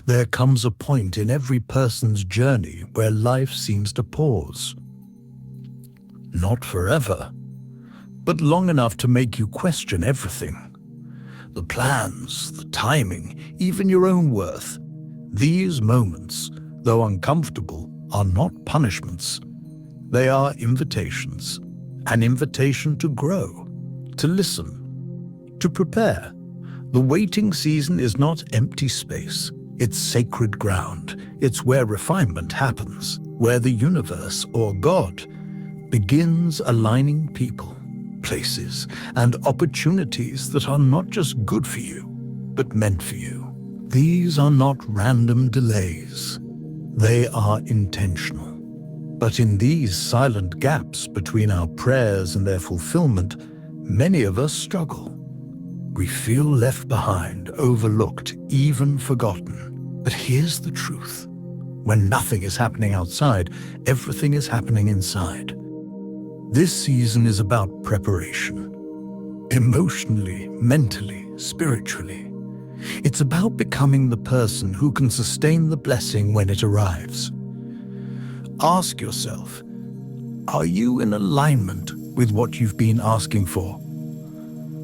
There comes a point in every person's journey where life seems to pause. Not forever, but long enough to make you question everything. The plans, the timing, even your own worth. These moments, though uncomfortable, are not punishments. They are invitations. An invitation to grow, to listen, to prepare. The waiting season is not empty space. It's sacred ground. It's where refinement happens, where the universe, or God, begins aligning people, places, and opportunities that are not just good for you, but meant for you. These are not random delays. They are intentional. But in these silent gaps between our prayers and their fulfillment, many of us struggle. We feel left behind, overlooked, even forgotten. But here's the truth. When nothing is happening outside, everything is happening inside. This season is about preparation. Emotionally, mentally, spiritually. It's about becoming the person who can sustain the blessing when it arrives. Ask yourself, are you in alignment with what you've been asking for?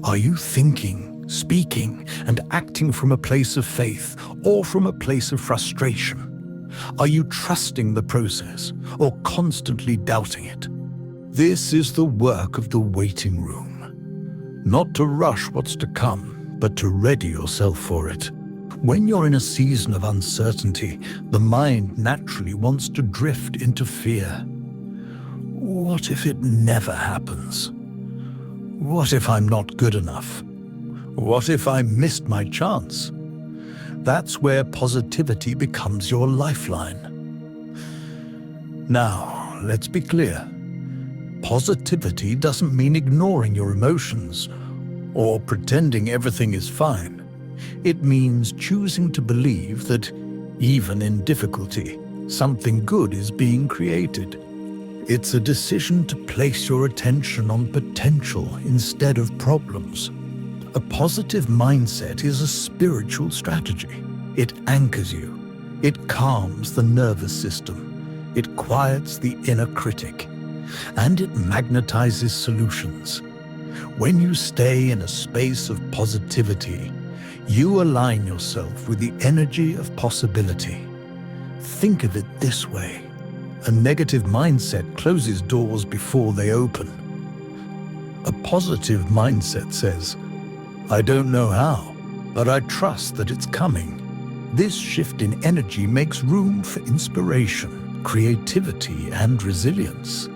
Are you thinking, speaking, and acting from a place of faith or from a place of frustration? Are you trusting the process or constantly doubting it? This is the work of the waiting room. Not to rush what's to come, but to ready yourself for it. When you're in a season of uncertainty, the mind naturally wants to drift into fear. What if it never happens? What if I'm not good enough? What if I missed my chance? That's where positivity becomes your lifeline. Now, let's be clear. Positivity doesn't mean ignoring your emotions or pretending everything is fine. It means choosing to believe that, even in difficulty, something good is being created. It's a decision to place your attention on potential instead of problems. A positive mindset is a spiritual strategy. It anchors you. It calms the nervous system. It quiets the inner critic. And it magnetizes solutions. When you stay in a space of positivity, you align yourself with the energy of possibility. Think of it this way. A negative mindset closes doors before they open. A positive mindset says, I don't know how, but I trust that it's coming. This shift in energy makes room for inspiration, creativity, and resilience.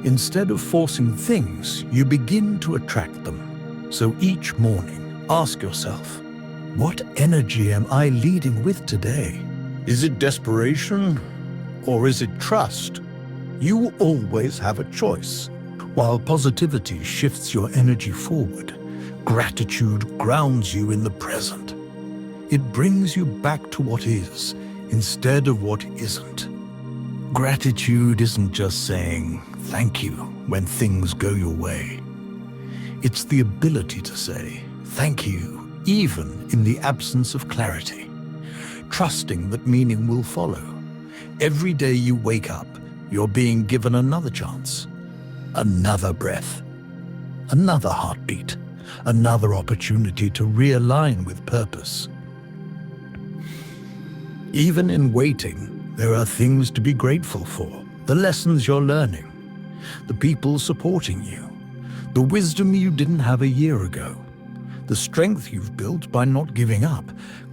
Instead of forcing things, you begin to attract them. So each morning, ask yourself, what energy am I leading with today? Is it desperation or is it trust? You always have a choice. While positivity shifts your energy forward, gratitude grounds you in the present. It brings you back to what is instead of what isn't. Gratitude isn't just saying thank you when things go your way. It's the ability to say thank you even in the absence of clarity, trusting that meaning will follow. Every day you wake up, you're being given another chance, another breath, another heartbeat, another opportunity to realign with purpose. Even in waiting, there are things to be grateful for. The lessons you're learning, the people supporting you, the wisdom you didn't have a year ago, the strength you've built by not giving up.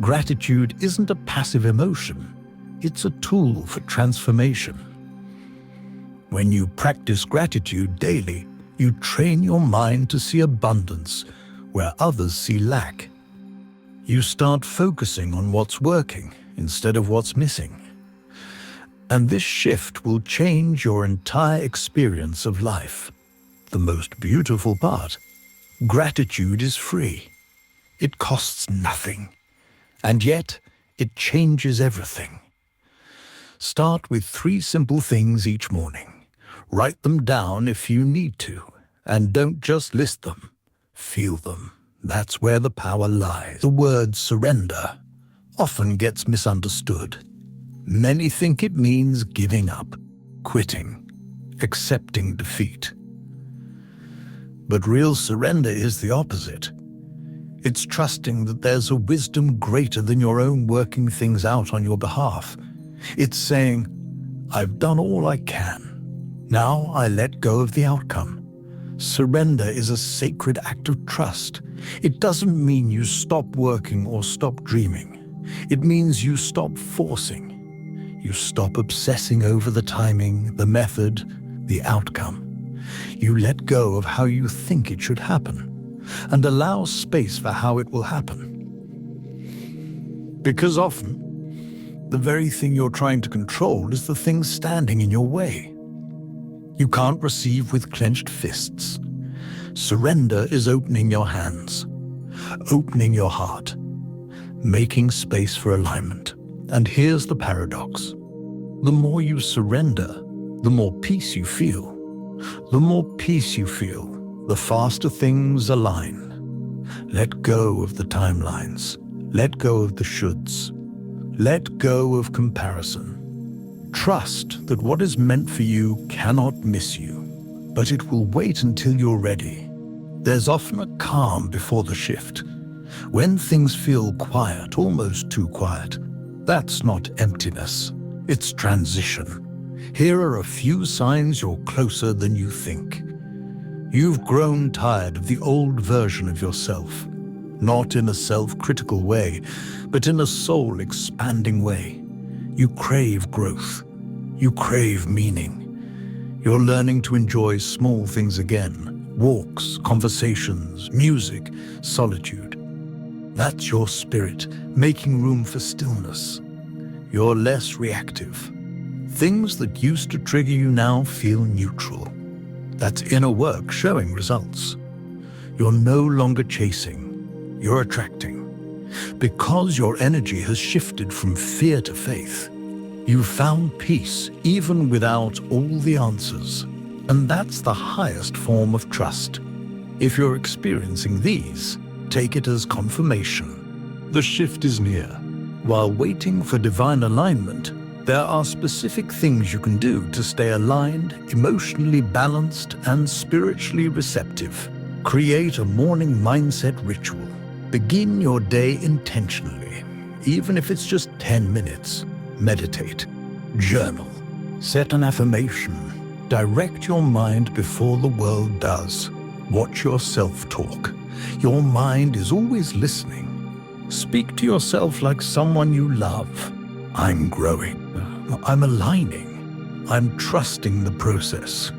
Gratitude isn't a passive emotion. It's a tool for transformation. When you practice gratitude daily, you train your mind to see abundance where others see lack. You start focusing on what's working instead of what's missing. And this shift will change your entire experience of life. The most beautiful part, gratitude is free. It costs nothing. And yet, it changes everything. Start with 3 simple things each morning. Write them down if you need to. And don't just list them. Feel them. That's where the power lies. The word surrender, often gets misunderstood. Many think it means giving up, quitting, accepting defeat. But real surrender is the opposite. It's trusting that there's a wisdom greater than your own working things out on your behalf. It's saying, I've done all I can. Now I let go of the outcome. Surrender is a sacred act of trust. It doesn't mean you stop working or stop dreaming. It means you stop forcing. You stop obsessing over the timing, the method, the outcome. You let go of how you think it should happen and allow space for how it will happen. Because often, the very thing you're trying to control is the thing standing in your way. You can't receive with clenched fists. Surrender is opening your hands, opening your heart, making space for alignment. And here's the paradox. The more you surrender, the more peace you feel. The more peace you feel, the faster things align. Let go of the timelines. Let go of the shoulds. Let go of comparison. Trust that what is meant for you cannot miss you, but it will wait until you're ready. There's often a calm before the shift. When things feel quiet, almost too quiet, that's not emptiness, it's transition. Here are a few signs you're closer than you think. You've grown tired of the old version of yourself, not in a self-critical way, but in a soul-expanding way. You crave growth. You crave meaning. You're learning to enjoy small things again. Walks, conversations, music, solitude. That's your spirit, making room for stillness. You're less reactive. Things that used to trigger you now feel neutral. That's inner work showing results. You're no longer chasing. You're attracting. Because your energy has shifted from fear to faith, you've found peace even without all the answers. And that's the highest form of trust. If you're experiencing these, take it as confirmation. The shift is near. While waiting for divine alignment, there are specific things you can do to stay aligned, emotionally balanced, and spiritually receptive. Create a morning mindset ritual. Begin your day intentionally, even if it's just 10 minutes. Meditate, journal, set an affirmation, direct your mind before the world does. Watch your self-talk. Your mind is always listening. Speak to yourself like someone you love. I'm growing. I'm aligning. I'm trusting the process.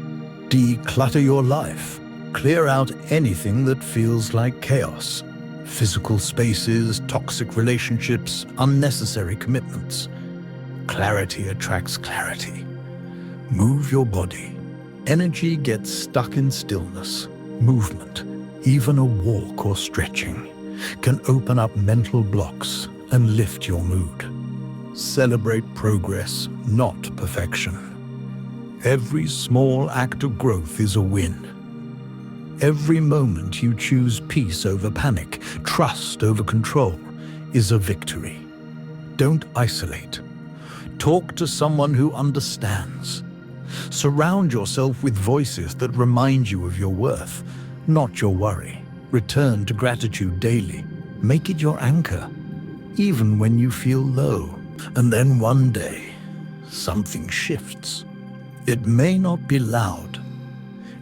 Declutter your life. Clear out anything that feels like chaos. Physical spaces, toxic relationships, unnecessary commitments. Clarity attracts clarity. Move your body. Energy gets stuck in stillness. Movement, even a walk or stretching, can open up mental blocks and lift your mood. Celebrate progress, not perfection. Every small act of growth is a win. Every moment you choose peace over panic, trust over control, is a victory. Don't isolate. Talk to someone who understands. Surround yourself with voices that remind you of your worth, not your worry. Return to gratitude daily. Make it your anchor, even when you feel low. And then one day, something shifts. It may not be loud.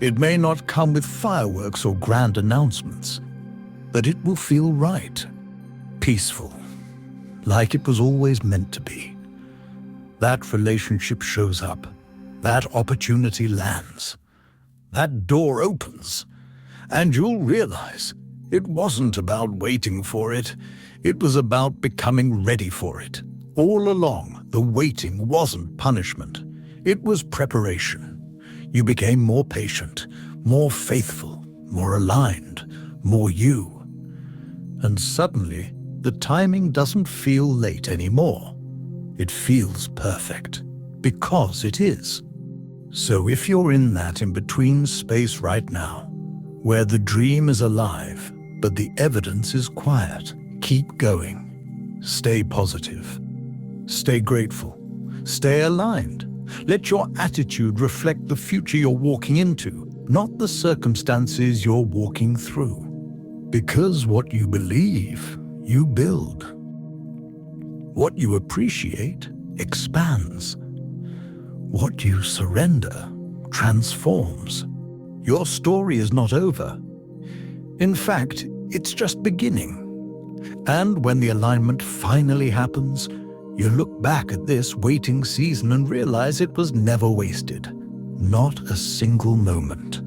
It may not come with fireworks or grand announcements, but it will feel right, peaceful, like it was always meant to be. That relationship shows up. That opportunity lands. That door opens. And you'll realize it wasn't about waiting for it. It was about becoming ready for it. All along, the waiting wasn't punishment. It was preparation. You became more patient, more faithful, more aligned, more you. And suddenly, the timing doesn't feel late anymore. It feels perfect, because it is. So if you're in that in-between space right now, where the dream is alive, but the evidence is quiet, keep going. Stay positive. Stay grateful. Stay aligned. Let your attitude reflect the future you're walking into, not the circumstances you're walking through. Because what you believe, you build. What you appreciate expands. What you surrender transforms. Your story is not over. In fact, it's just beginning. And when the alignment finally happens, you look back at this waiting season and realize it was never wasted. Not a single moment.